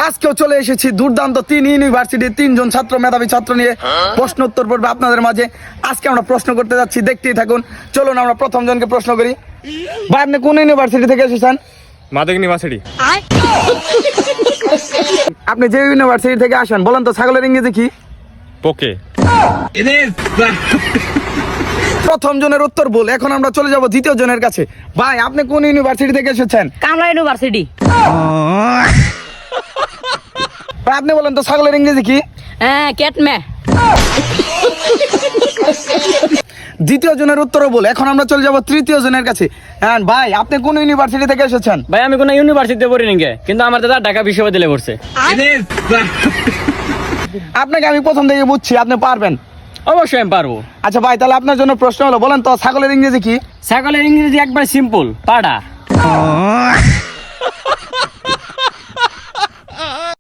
আজকেও চলে এসেছি দুর্দান্ত 3 ইউনিভার্সিটির 3 জন ছাত্র মেধাবী ছাত্র নিয়ে প্রশ্ন উত্তর পড়বে আপনাদের মাঝে। আজকে আমরা প্রশ্ন করতে যাচ্ছি, দেখতেই থাকুন। চলুন আমরা প্রথম জনকে প্রশ্ন করি। ভাই, আপনি কোন ইউনিভার্সিটি থেকে এসেছেন? মাদক ইউনিভার্সিটি। আপনি যে ইউনিভার্সিটি থেকে আসেন বলেন তো ছাগলের ইংরেজি কি? পোকে। প্রথম জনের উত্তর বল। এখন আমরা চলে যাব দ্বিতীয় জনের কাছে। ভাই, আপনি কোন ইউনিভার্সিটি থেকে এসেছেন? কামলা ইউনিভার্সিটি। ভাই, আপনি বলেন তো ছাগলের ইংরেজি কি? হ্যাঁ, ক্যাটমে। দ্বিতীয় জনের উত্তরও বল। এখন আমরা চলে যাব তৃতীয় জনের কাছে। হ্যাঁ ভাই, আপনি কোন ইউনিভার্সিটি থেকে এসেছেন? ভাই, আমি কোনো ইউনিভার্সিটিতে পড়ি নি, কিন্তু আমার দাদা ঢাকা বিশ্ববিদ্যালয়ে পড়ছে। আপনাকে আমি প্রথম থেকে বুঝছি, আপনি পারবেন। অবশ্যই আমি পারবো। আচ্ছা ভাই, তাহলে আপনার জন্য প্রশ্ন হলো, বলেন তো ছাগলের ইংরেজি কি? ছাগলের ইংরেজি একবার সিম্পল, পাড়া।